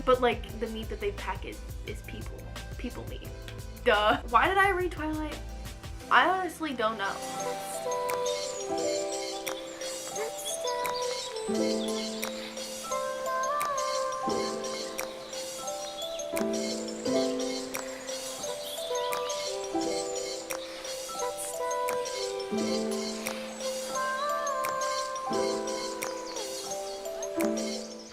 but like the meat that they pack is people meat. Duh. Why did I read Twilight? I honestly don't know.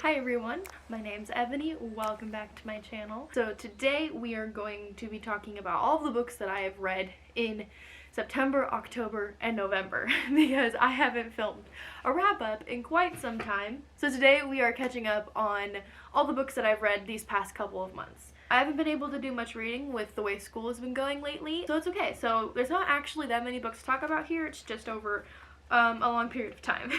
Hi everyone, my name's Ebony. Welcome back to my channel. So today we are going to be talking about all the books that I have read in September, October, and November because I haven't filmed a wrap-up in quite some time. So today we are catching up on all the books that I've read these past couple of months. I haven't been able to do much reading with the way school has been going lately, so it's okay. So there's not actually that many books to talk about here, it's just over a long period of time.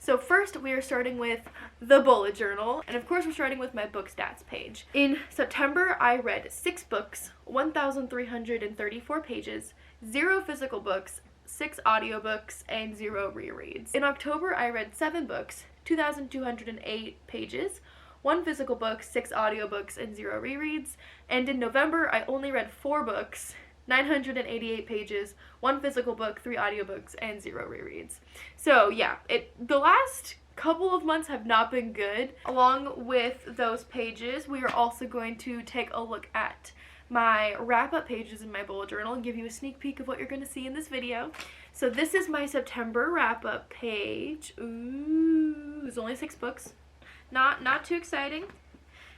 So first we are starting with the bullet journal, and of course we're starting with my book stats page. In September I read 6 books, 1,334 pages, 0 physical books, 6 audiobooks, and 0 rereads. In October I read 7 books, 2,208 pages, 1 physical book, 6 audiobooks, and 0 rereads. And in November I only read 4 books, 988 pages, 1 physical book, 3 audiobooks, and 0 rereads. So yeah, the last couple of months have not been good. Along with those pages, we are also going to take a look at my wrap-up pages in my bullet journal and give you a sneak peek of what you're going to see in this video. So this is my September wrap-up page. Ooh, there's only 6 books. Not too exciting.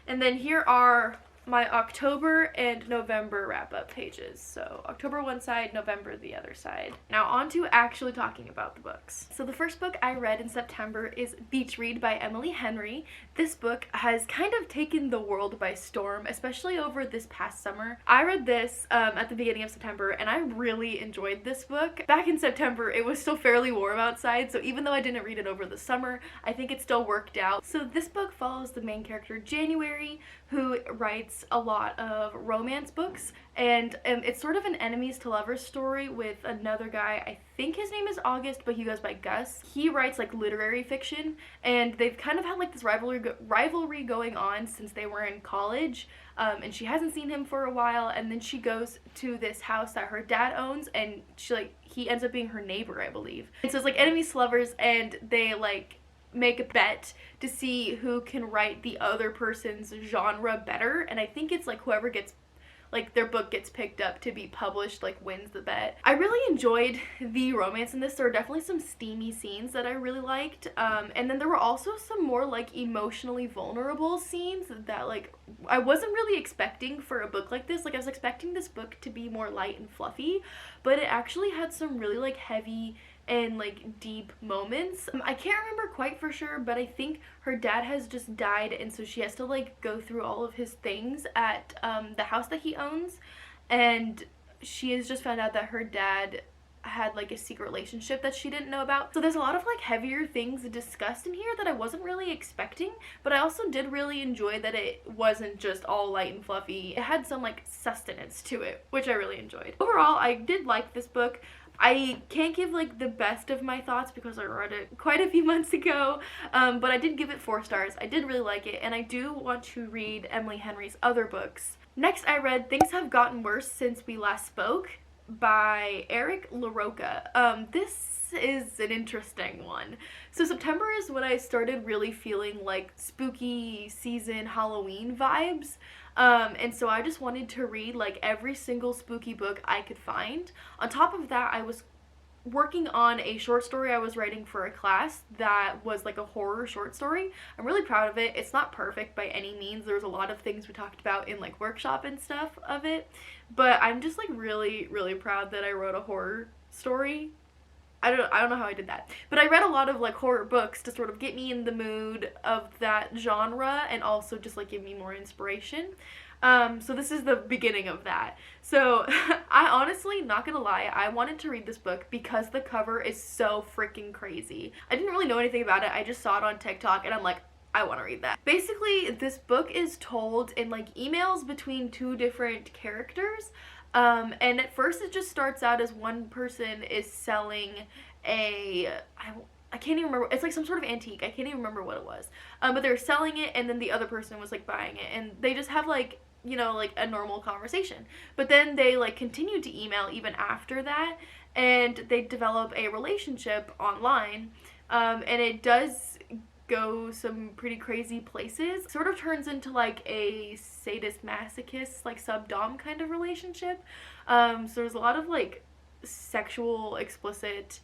And then here are my October and November wrap-up pages. So October one side, November the other side. Now on to actually talking about the books. So the first book I read in September is Beach Read by Emily Henry. This book has kind of taken the world by storm, especially over this past summer. I read this at the beginning of September and I really enjoyed this book. Back in September it was still fairly warm outside, so even though I didn't read it over the summer, I think it still worked out. So this book follows the main character January, who writes a lot of romance books, and it's sort of an enemies to lovers story with another guy. I think his name is August, but he goes by Gus. He writes like literary fiction, and they've kind of had like this rivalry going on since they were in college, and she hasn't seen him for a while, and then she goes to this house that her dad owns, and he ends up being her neighbor, I believe. And so it's like enemies to lovers, and they like make a bet to see who can write the other person's genre better, and I think it's like whoever gets like their book gets picked up to be published like wins the bet. I really enjoyed the romance in this. There were definitely some steamy scenes that I really liked, and then there were also some more like emotionally vulnerable scenes that like I wasn't really expecting for a book like this. Like I was expecting this book to be more light and fluffy, but it actually had some really like heavy and like deep moments. I can't remember quite for sure, but I think her dad has just died, and so she has to like go through all of his things at the house that he owns, and she has just found out that her dad had like a secret relationship that she didn't know about. So there's a lot of like heavier things discussed in here that I wasn't really expecting, but I also did really enjoy that it wasn't just all light and fluffy. It had some like sustenance to it, which I really enjoyed. Overall, I did like this book. I can't give like the best of my thoughts because I read it quite a few months ago, but I did give it 4 stars. I did really like it, and I do want to read Emily Henry's other books. Next I read Things Have Gotten Worse Since We Last Spoke by Eric LaRocca. This is an interesting one. So September is when I started really feeling like spooky season Halloween vibes. And so I just wanted to read like every single spooky book I could find. On top of that, I was working on a short story I was writing for a class that was like a horror short story. I'm really proud of it. It's not perfect by any means. There was a lot of things we talked about in like workshop and stuff of it, but I'm just like really proud that I wrote a horror story. I don't know how I did that, but I read a lot of like horror books to sort of get me in the mood of that genre and also just like give me more inspiration. So this is the beginning of that. So I honestly, not gonna lie, I wanted to read this book because the cover is so freaking crazy. I didn't really know anything about it. I just saw it on TikTok and I'm like, I want to read that. Basically, this book is told in like emails between 2 different characters. And at first it just starts out as one person is selling I can't even remember. It's like some sort of antique. I can't even remember what it was. But they were selling it, and then the other person was like buying it, and they just have like, you know, like a normal conversation. But then they like continued to email even after that, and they develop a relationship online, and it does go some pretty crazy places. Sort of turns into like a sadist masochist, like sub-dom kind of relationship. So there's a lot of like sexual explicit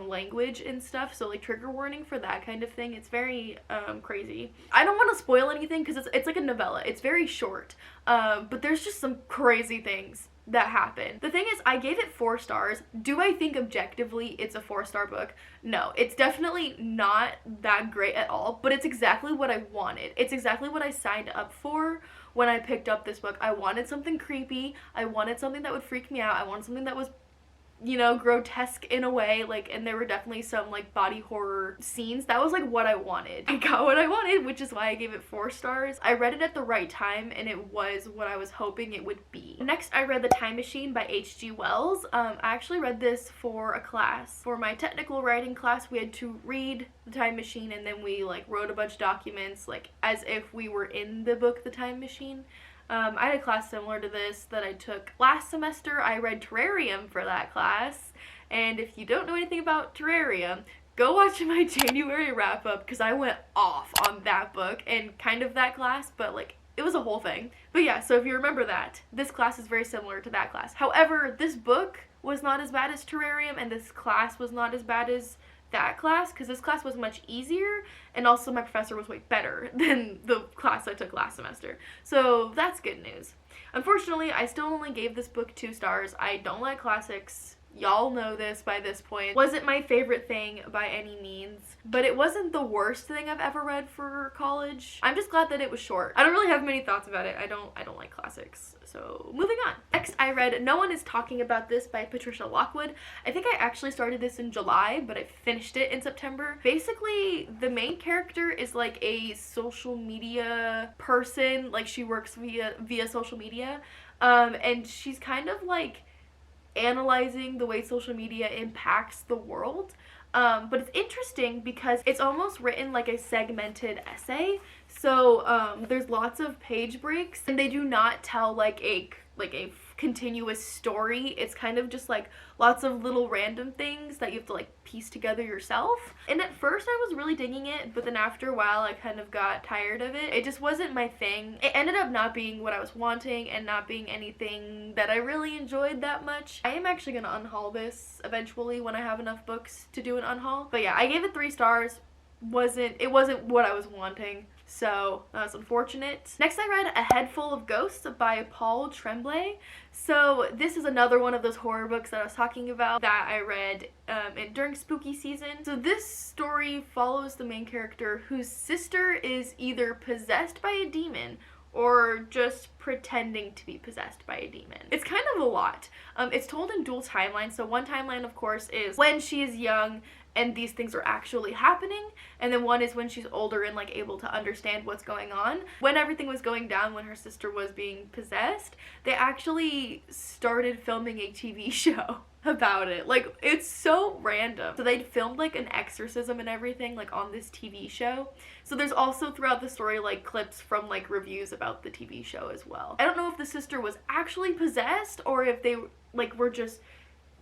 language and stuff, so like trigger warning for that kind of thing. It's very crazy. I don't want to spoil anything because it's like a novella. It's very short, but there's just some crazy things that happen. The thing is, I gave it 4 stars. Do I think objectively it's a 4-star book? No, it's definitely not that great at all, but it's exactly what I wanted. It's exactly what I signed up for when I picked up this book. I wanted something creepy. I wanted something that would freak me out. I wanted something that was, you know, grotesque in a way, like, and there were definitely some like body horror scenes. That was like what I wanted. I got what I wanted, which is why I gave it 4 stars. I read it at the right time, and it was what I was hoping it would be. Next, I read The Time Machine by H.G. Wells. I actually read this for a class. For my technical writing class, we had to read The Time Machine, and then we like wrote a bunch of documents like as if we were in the book The Time Machine. I had a class similar to this that I took last semester. I read Terrarium for that class, and if you don't know anything about Terrarium, go watch my January wrap-up because I went off on that book and kind of that class, but like it was a whole thing. But yeah, so if you remember that, this class is very similar to that class. However, this book was not as bad as Terrarium, and this class was not as bad as that class, because this class was much easier, and also my professor was way better than the class I took last semester. So that's good news. Unfortunately, I still only gave this book 2 stars. I don't like classics. Y'all know this by this point. Wasn't my favorite thing by any means, but it wasn't the worst thing I've ever read for college. I'm just glad that it was short. I don't really have many thoughts about it. I don't like classics. So moving on. Next, I read No One Is Talking About This by Patricia Lockwood. I think I actually started this in July, but I finished it in September. Basically, the main character is like a social media person. Like, she works via social media, and she's kind of like analyzing the way social media impacts the world. But it's interesting because it's almost written like a segmented essay. So there's lots of page breaks, and they do not tell like a continuous story. It's kind of just like lots of little random things that you have to like piece together yourself. And at first I was really digging it, but then after a while I kind of got tired of it. It just wasn't my thing. It ended up not being what I was wanting and not being anything that I really enjoyed that much. I am actually gonna unhaul this eventually when I have enough books to do an unhaul. But yeah, I gave it 3 stars. It wasn't what I was wanting, so that was unfortunate. Next, I read A Head Full of Ghosts by Paul Tremblay. So this is another one of those horror books that I was talking about that I read during spooky season. So this story follows the main character whose sister is either possessed by a demon or just pretending to be possessed by a demon. It's kind of a lot. It's told in dual timelines. So one timeline, of course, is when she is young and these things are actually happening, and then one is when she's older and like able to understand what's going on. When everything was going down, when her sister was being possessed, they actually started filming a TV show about it. Like, it's so random. So they filmed like an exorcism and everything like on this TV show. So there's also throughout the story like clips from like reviews about the TV show as well. I don't know if the sister was actually possessed or if they like were just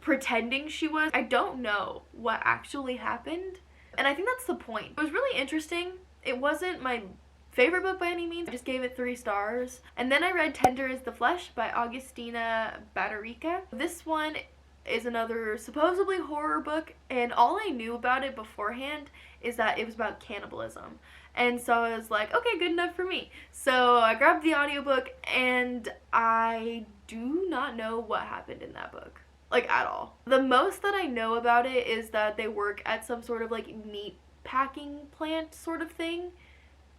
pretending she was. I don't know what actually happened, and I think that's the point. It was really interesting. It wasn't my favorite book by any means. I just gave it 3 stars. And then I read Tender is the Flesh by Augustina Badaricca. This one is another supposedly horror book, and all I knew about it beforehand is that it was about cannibalism. And so I was like, okay, good enough for me. So I grabbed the audiobook, and I do not know what happened in that book. Like, at all. The most that I know about it is that they work at some sort of like meat packing plant sort of thing,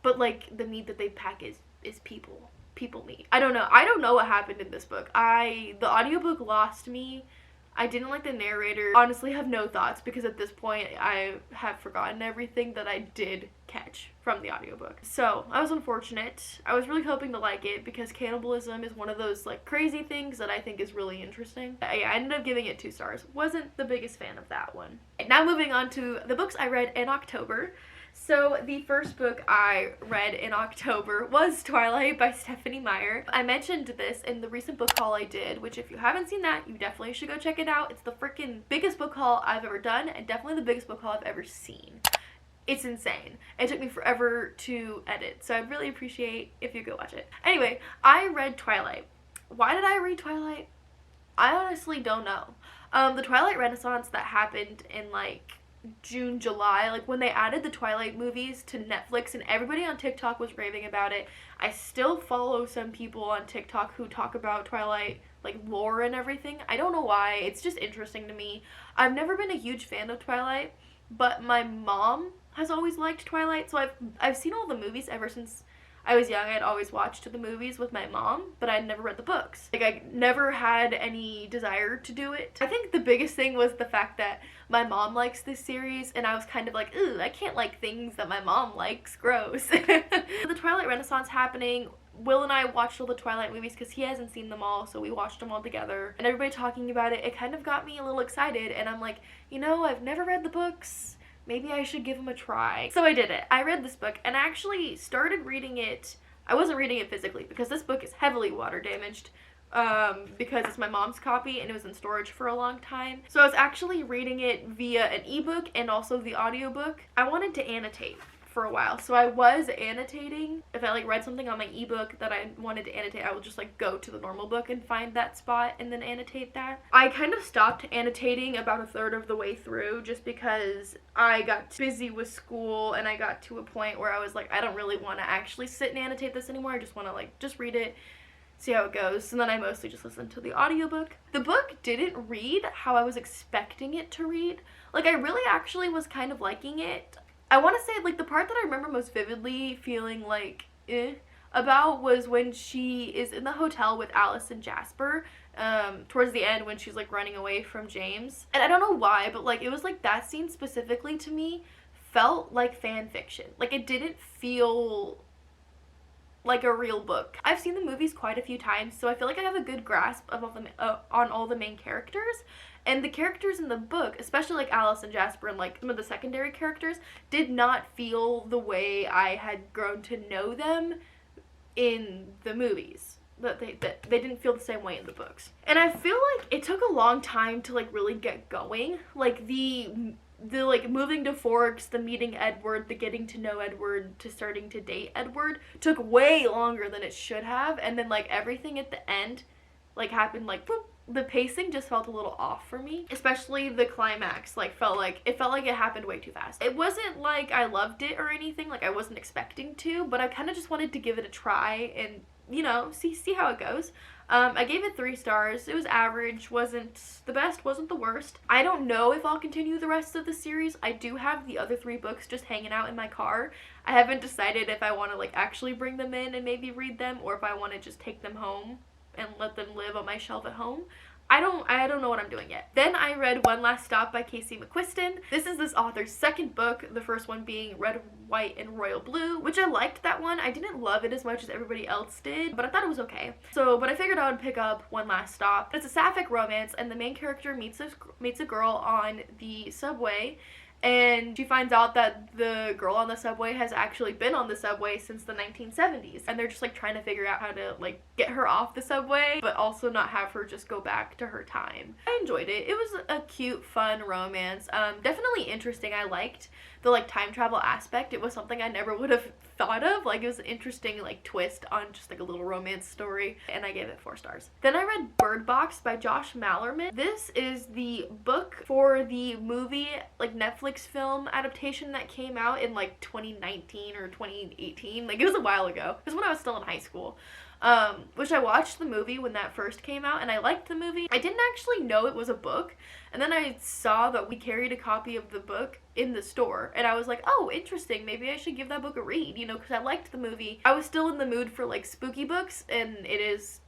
but like the meat that they pack is people meat. I don't know what happened in this book. The audiobook lost me I didn't like the narrator. Honestly, have no thoughts because at this point I have forgotten everything that I did catch from the audiobook. So I was unfortunate. I was really hoping to like it because cannibalism is one of those like crazy things that I think is really interesting. I ended up giving it 2 stars. Wasn't the biggest fan of that one. Now moving on to the books I read in October. So the first book I read in October was Twilight by Stephanie Meyer. I mentioned this in the recent book haul I did, which if you haven't seen that, you definitely should go check it out. It's the freaking biggest book haul I've ever done and definitely the biggest book haul I've ever seen. It's insane. It took me forever to edit, so I'd really appreciate if you go watch it. Anyway, I read Twilight. Why did I read Twilight? I honestly don't know. The Twilight Renaissance that happened in like June, July, like when they added the Twilight movies to Netflix and everybody on TikTok was raving about it. I still follow some people on TikTok who talk about Twilight, like lore and everything. I don't know why. It's just interesting to me. I've never been a huge fan of Twilight, but my mom has always liked Twilight, so I've seen all the movies ever since I was young. I'd always watched the movies with my mom, but I'd never read the books. Like, I never had any desire to do it. I think the biggest thing was the fact that my mom likes this series, and I was kind of like, ooh, I can't like things that my mom likes. Gross. The Twilight Renaissance happening, Will and I watched all the Twilight movies because he hasn't seen them all, so we watched them all together. And everybody talking about it, it kind of got me a little excited, and I'm like, you know, I've never read the books. Maybe I should give them a try. So I did it. I read this book and I actually started reading it. I wasn't reading it physically because this book is heavily water damaged because it's my mom's copy and it was in storage for a long time. So I was actually reading it via an ebook and also the audiobook. I wanted to annotate for a while, so I was annotating. If I like read something on my ebook that I wanted to annotate, I would just like go to the normal book and find that spot and then annotate that. I kind of stopped annotating about 1/3 of the way through just because I got busy with school and I got to a point where I was like, I don't really want to actually sit and annotate this anymore. I just want to like just read it, see how it goes, and then I mostly just listened to the audiobook. The book didn't read how I was expecting it to read. Like, I really actually was kind of liking it. I want to say, like, the part that I remember most vividly feeling, like, about was when she is in the hotel with Alice and Jasper, towards the end when she's, like, running away from James. And I don't know why, but, like, it was, like, that scene specifically to me felt like fan fiction. Like, it didn't feel like a real book. I've seen the movies quite a few times, so I feel like I have a good grasp of all on all the main characters. And the characters in the book, especially like Alice and Jasper and like some of the secondary characters, did not feel the way I had grown to know them in the movies. That they didn't feel the same way in the books. And I feel like it took a long time to like really get going. Like the like moving to Forks, the meeting Edward, the getting to know Edward, to starting to date Edward took way longer than it should have. And then like everything at the end like happened like boop. The pacing just felt a little off for me, especially the climax. Like, it felt like it happened way too fast. It wasn't like I loved it or anything, like I wasn't expecting to, but I kind of just wanted to give it a try and, you know, see how it goes. I gave it 3 stars. It was average, wasn't the best, wasn't the worst. I don't know if I'll continue the rest of the series. I do have the other 3 books just hanging out in my car. I haven't decided if I want to like actually bring them in and maybe read them, or if I want to just take them home and let them live on my shelf at home. I don't know what I'm doing yet. Then I read One Last Stop by Casey McQuiston. This is this author's second book, the first one being Red, White, and Royal Blue, which I liked that one. I didn't love it as much as everybody else did, but I thought it was okay. But I figured I would pick up One Last Stop. It's a sapphic romance, and the main character meets a girl on the subway, and she finds out that the girl on the subway has actually been on the subway since the 1970s. And they're just like trying to figure out how to like get her off the subway, but also not have her just go back to her time. I enjoyed it. It was a cute, fun romance. Definitely interesting. I liked the like time travel aspect. It was something I never would have thought of. Like, it was an interesting like twist on just like a little romance story, and I gave it 4 stars. Then I read Bird Box by Josh Malerman. This is the book for the movie, like Netflix film adaptation that came out in like 2019 or 2018. Like, it was a while ago. It was when I was still in high school. Which I watched the movie when that first came out, and I liked the movie. I didn't actually know it was a book, and then I saw that we carried a copy of the book in the store, and I was like, oh, interesting, maybe I should give that book a read, you know, because I liked the movie. I was still in the mood for like spooky books, and it is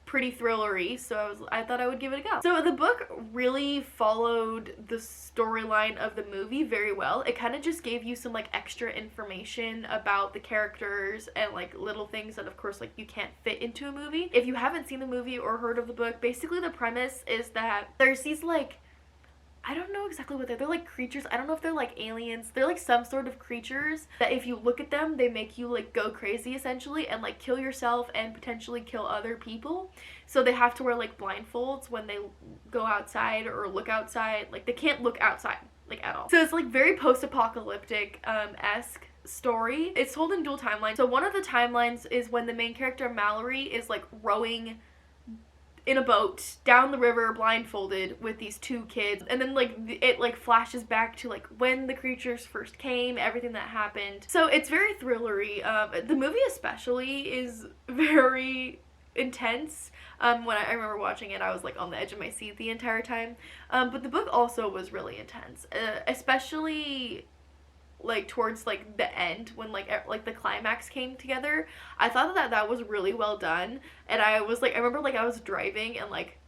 pretty thrillery, so I thought I would give it a go. So the book really followed the storyline of the movie very well. It kind of just gave you some like extra information about the characters and like little things that of course like you can't fit into a movie. If you haven't seen the movie or heard of the book, basically the premise is that there's these like, I don't know exactly what they're like creatures. I don't know if they're like aliens. They're like some sort of creatures that if you look at them, they make you like go crazy essentially and like kill yourself and potentially kill other people. So they have to wear like blindfolds when they go outside or look outside. Like they can't look outside like at all. So it's like very post-apocalyptic esque story. It's told in dual timelines. So one of the timelines is when the main character Mallory is like rowing in a boat down the river blindfolded with these two kids, and then like it like flashes back to like when the creatures first came, everything that happened. So it's very thrillery. The movie especially is very intense. When I remember watching it, I was like on the edge of my seat the entire time. But the book also was really intense, especially like towards like the end when like the climax came together. I thought that was really well done, and I was like, I remember like I was driving and like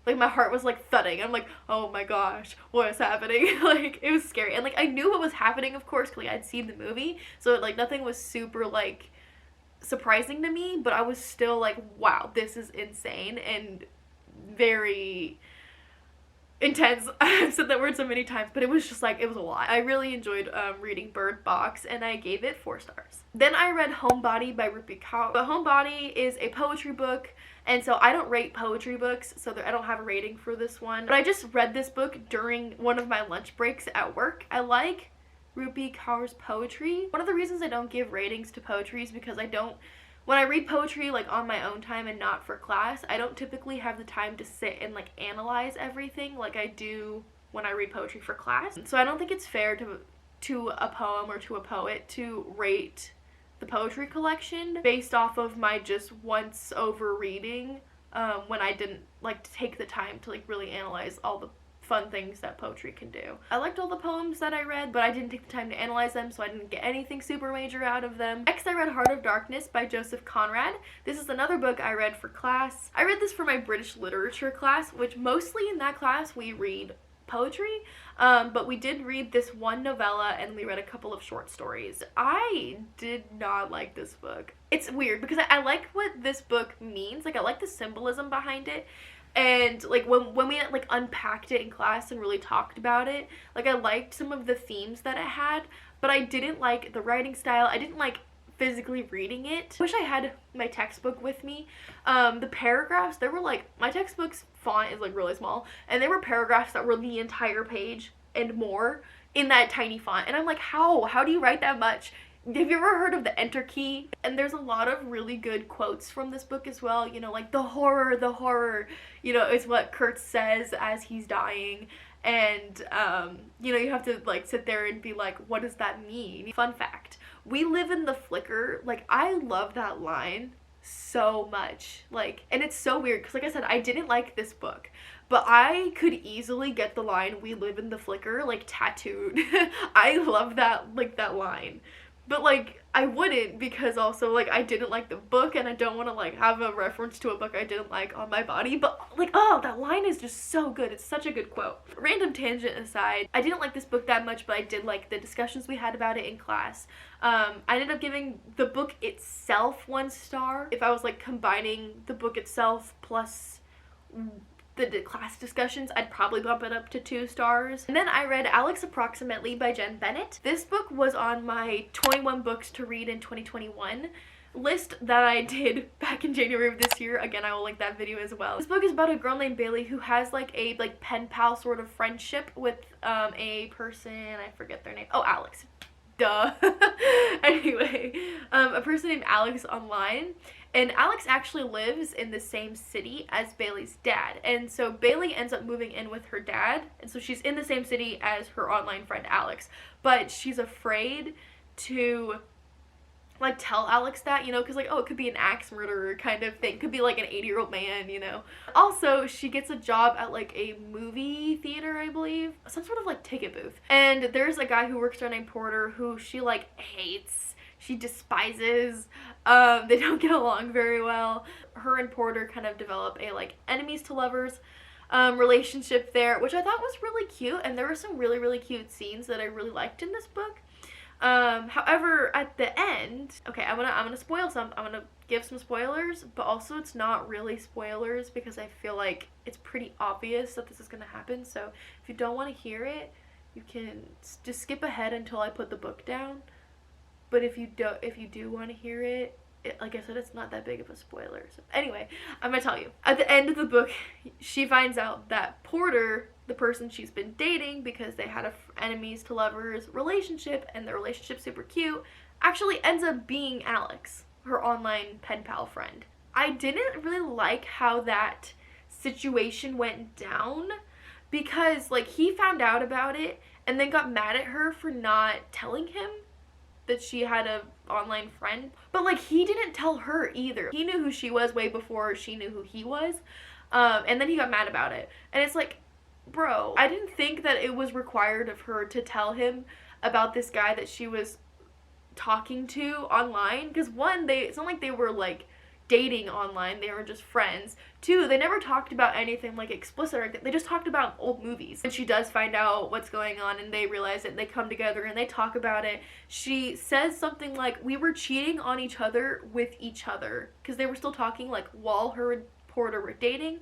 my heart was like thudding. I'm like, oh my gosh, what is happening? Like it was scary, and like I knew what was happening of course because like I'd seen the movie, so like nothing was super like surprising to me, but I was still like, wow, this is insane and very intense. I've said that word so many times, but it was just like, it was a lot. I really enjoyed reading Bird Box, and I gave it 4 stars. Then I read Homebody by Rupi Kaur. But Homebody is a poetry book, and so I don't rate poetry books, so I don't have a rating for this one. But I just read this book during one of my lunch breaks at work. I like Rupi Kaur's poetry. One of the reasons I don't give ratings to poetry is because when I read poetry like on my own time and not for class, I don't typically have the time to sit and like analyze everything like I do when I read poetry for class. So I don't think it's fair to a poem or to a poet to rate the poetry collection based off of my just once over reading when I didn't like take the time to like really analyze all the fun things that poetry can do. I liked all the poems that I read, but I didn't take the time to analyze them, so I didn't get anything super major out of them. Next, I read Heart of Darkness by Joseph Conrad. This is another book I read for class. I read this for my British literature class, which mostly in that class we read poetry, but we did read this one novella and we read a couple of short stories. I did not like this book. It's weird because I like what this book means. Like I like the symbolism behind it. And like when we like unpacked it in class and really talked about it, like I liked some of the themes that it had, but I didn't like the writing style. I didn't like physically reading it. I wish I had my textbook with me. The paragraphs, there were like, my textbook's font is like really small, and there were paragraphs that were the entire page and more in that tiny font, and I'm like, how do you write that much? Have you ever heard of the enter key? And there's a lot of really good quotes from this book as well, you know, like the horror, you know, is what Kurt says as he's dying. And, you know, you have to like sit there and be like, what does that mean? Fun fact, we live in the flicker. Like, I love that line so much. Like, and it's so weird because like I said, I didn't like this book, but I could easily get the line, we live in the flicker, like tattooed. I love that, like that line. But like I wouldn't, because also like I didn't like the book and I don't want to like have a reference to a book I didn't like on my body. But like, oh, that line is just so good. It's such a good quote. Random tangent aside, I didn't like this book that much, but I did like the discussions we had about it in class. I ended up giving the book itself 1 star. If I was like combining the book itself plus the class discussions, I'd probably bump it up to 2 stars. And then I read Alex Approximately by Jen Bennett. This book was on my 21 books to read in 2021 list that I did back in January of this year. Again, I will link that video as well. This book is about a girl named Bailey who has like a pen pal sort of friendship with a person, I forget their name. Oh, Alex. Duh. Anyway, a person named Alex online. And Alex actually lives in the same city as Bailey's dad. And so Bailey ends up moving in with her dad. And so she's in the same city as her online friend Alex. But she's afraid to like tell Alex that, you know, because like, oh, it could be an axe murderer kind of thing. It could be like an 80-year-old man, you know. Also, she gets a job at like a movie theater, I believe. Some sort of like ticket booth. And there's a guy who works there named Porter who she like hates. She despises. They don't get along very well. her and Porter kind of develop a like enemies to lovers relationship there, which I thought was really cute, and there were some really, really cute scenes that I really liked in this book. However, at the end, okay, I'm gonna spoil some, I'm gonna give some spoilers, but also it's not really spoilers because I feel like it's pretty obvious that this is gonna happen, so if you don't want to hear it, you can just skip ahead until I put the book down. But if you do want to hear it, like I said, it's not that big of a spoiler. So anyway, I'm gonna tell you. At the end of the book, she finds out that Porter, the person she's been dating, because they had a enemies to lovers relationship, and their relationship's super cute, actually ends up being Alex, her online pen pal friend. I didn't really like how that situation went down, because like he found out about it and then got mad at her for not telling him that she had a online friend, but like he didn't tell her either. He knew who she was way before she knew who he was, and then he got mad about it, and it's like, bro, I didn't think that it was required of her to tell him about this guy that she was talking to online, because one, it's not like they were like dating online, they were just friends. Two, they never talked about anything like explicit or anything. They just talked about old movies. And she does find out what's going on, and they realize it, and they come together and they talk about it. She says something like, we were cheating on each other with each other, because they were still talking like while her and Porter were dating,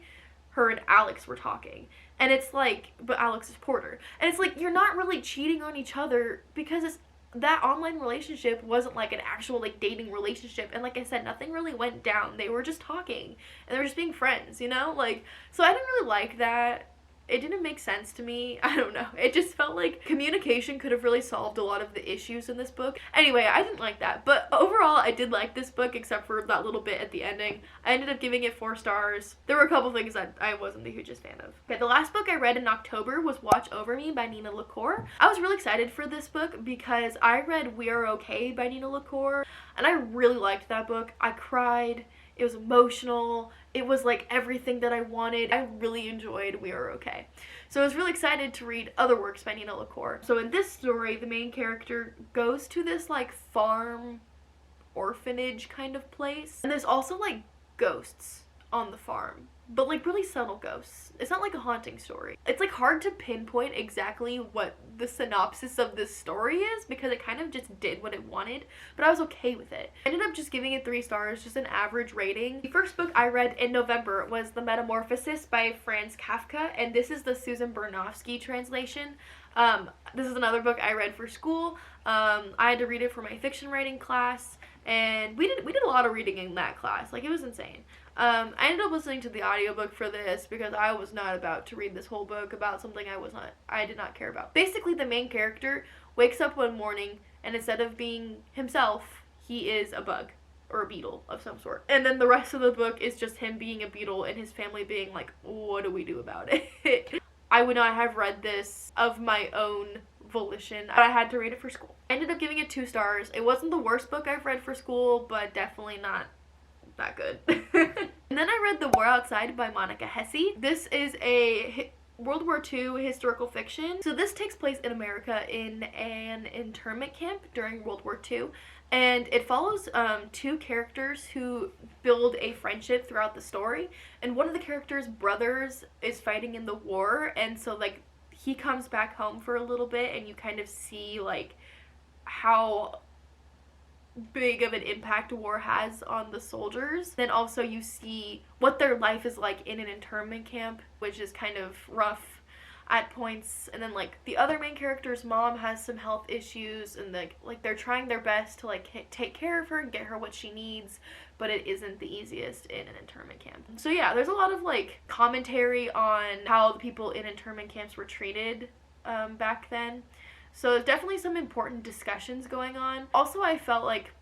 her and Alex were talking. And it's like, but Alex is Porter. And it's like, you're not really cheating on each other, because that online relationship wasn't like an actual like dating relationship, and like I said, nothing really went down. They were just talking and they were just being friends, you know, like, so I didn't really like that. It didn't make sense to me. I don't know. It just felt like communication could have really solved a lot of the issues in this book. Anyway, I didn't like that. But overall, I did like this book, except for that little bit at the ending. I ended up giving it 4 stars. There were a couple things that I wasn't the hugest fan of. Okay, the last book I read in October was Watch Over Me by Nina LaCour. I was really excited for this book because I read We Are Okay by Nina LaCour, and I really liked that book. I cried. It was emotional. It was like everything that I wanted. I really enjoyed We Are Okay. So I was really excited to read other works by Nina LaCour. So in this story, the main character goes to this like farm orphanage kind of place. And there's also like ghosts on the farm, but like really subtle ghosts. It's not like a haunting story. It's like hard to pinpoint exactly what the synopsis of this story is, because it kind of just did what it wanted, but I was okay with it. I ended up just giving it 3 stars, just an average rating. The first book I read in November was The Metamorphosis by Franz Kafka, and this is the Susan Bernofsky translation. This is another book I read for school. I had to read it for my fiction writing class, and we did a lot of reading in that class. Like, it was insane. I ended up listening to the audiobook for this because I was not about to read this whole book about something I did not care about. Basically, the main character wakes up one morning, and instead of being himself, he is a bug or a beetle of some sort. And then the rest of the book is just him being a beetle and his family being like, what do we do about it? I would not have read this of my own volition. I had to read it for school. I ended up giving it 2 stars. It wasn't the worst book I've read for school, but definitely not that good. And then I read The War Outside by Monica Hesse. This is a World War II historical fiction. So this takes place in America in an internment camp during World War II. And it follows 2 characters who build a friendship throughout the story. And one of the characters' brothers is fighting in the war. And so like he comes back home for a little bit, and you kind of see like how big of an impact war has on the soldiers. Then also you see what their life is like in an internment camp, which is kind of rough at points. And then like the other main character's mom has some health issues, and like they're trying their best to like take care of her and get her what she needs, but it isn't the easiest in an internment camp. So yeah, there's a lot of like commentary on how the people in internment camps were treated back then. So there's definitely some important discussions going on. Also, I felt like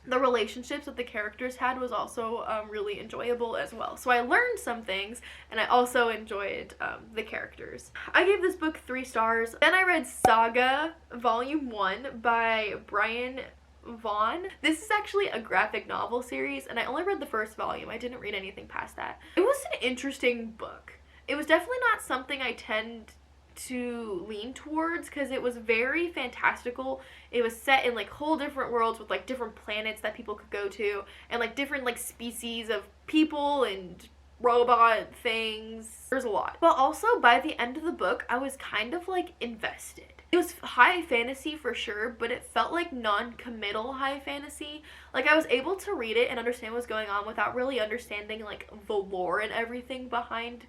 the relationships that the characters had was also really enjoyable as well. So I learned some things, and I also enjoyed the characters. I gave this book 3 stars. Then I read Saga Volume 1 by Brian Vaughan. This is actually a graphic novel series, and I only read the first volume. I didn't read anything past that. It was an interesting book. It was definitely not something I tend to lean towards, because it was very fantastical. It was set in like whole different worlds with like different planets that people could go to, and like different like species of people and robot things. There's a lot. But also by the end of the book, I was kind of like invested. It was high fantasy for sure, but it felt like non-committal high fantasy. Like I was able to read it and understand what's going on without really understanding like the lore and everything behind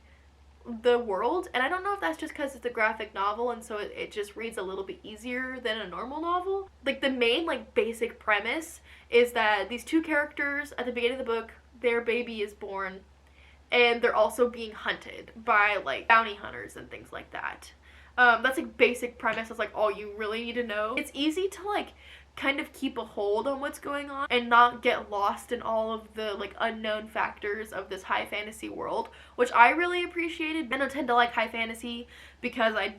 the world. And I don't know if that's just because it's a graphic novel and so it just reads a little bit easier than a normal novel. Like the main like basic premise is that these two characters at the beginning of the book, their baby is born and they're also being hunted by like bounty hunters and things like that. That's like basic premise. That's like all you really need to know. It's easy to like kind of keep a hold on what's going on and not get lost in all of the like unknown factors of this high fantasy world, which I really appreciated. I don't tend to like high fantasy because I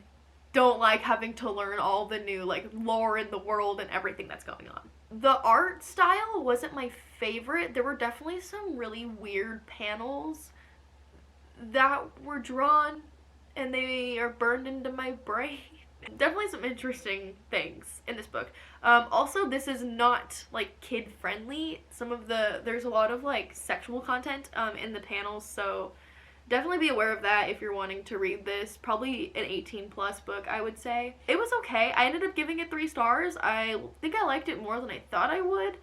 don't like having to learn all the new like lore in the world and everything that's going on. The art style wasn't my favorite. There were definitely some really weird panels that were drawn and they are burned into my brain. Definitely some interesting things in this book. Also, this is not like kid friendly. There's a lot of like sexual content in the panels, so definitely be aware of that if you're wanting to read this. Probably an 18+ book, I would say. It was okay. I ended up giving it 3 stars. I think I liked it more than I thought I would.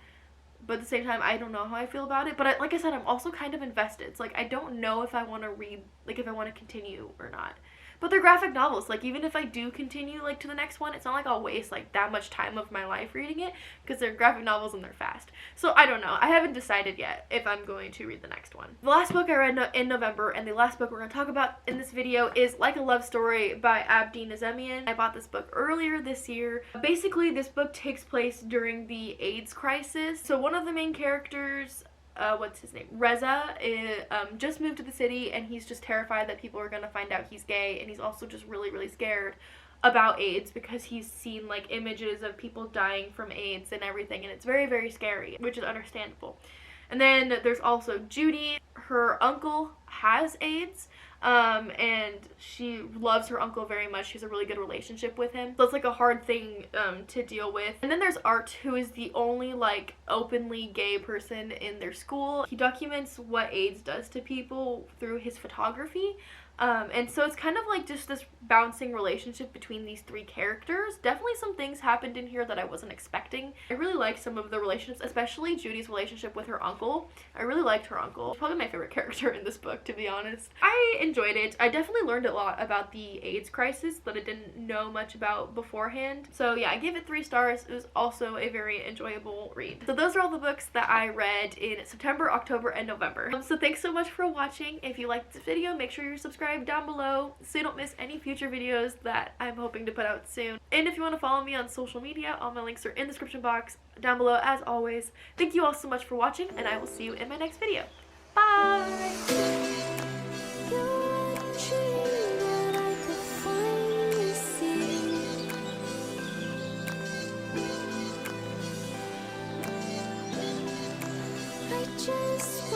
But at the same time, I don't know how I feel about it. But like I said, I'm also kind of invested. It's like I don't know if I want to read, like if I want to continue or not. But they're graphic novels. Like even if I do continue like to the next one, it's not like I'll waste like that much time of my life reading it, because they're graphic novels and they're fast. So I don't know. I haven't decided yet if I'm going to read the next one. The last book I read in November, and the last book we're going to talk about in this video, is Like a Love Story by Abdi Nazemian. I bought this book earlier this year. Basically, this book takes place during the AIDS crisis. So one of the main characters, what's his name? Reza just moved to the city, and he's just terrified that people are going to find out he's gay, and he's also just really, really scared about AIDS because he's seen like images of people dying from AIDS and everything, and it's very, very scary, which is understandable. And then there's also Judy. Her uncle has AIDS, and she loves her uncle very much. She has a really good relationship with him. So it's like a hard thing to deal with. And then there's Art, who is the only like openly gay person in their school. He documents what AIDS does to people through his photography. And so it's kind of like just this bouncing relationship between these 3 characters. Definitely some things happened in here that I wasn't expecting. I really liked some of the relationships, especially Judy's relationship with her uncle. I really liked her uncle. He's probably my favorite character in this book, to be honest. I enjoyed it. I definitely learned a lot about the AIDS crisis that I didn't know much about beforehand. So yeah, I gave it 3 stars. It was also a very enjoyable read. So those are all the books that I read in September, October, and November. So thanks so much for watching. If you liked this video, make sure you're subscribed down below so you don't miss any future videos that I'm hoping to put out soon. And if you want to follow me on social media, all my links are in the description box down below as always. Thank you all so much for watching, and I will see you in my next video. Bye! Just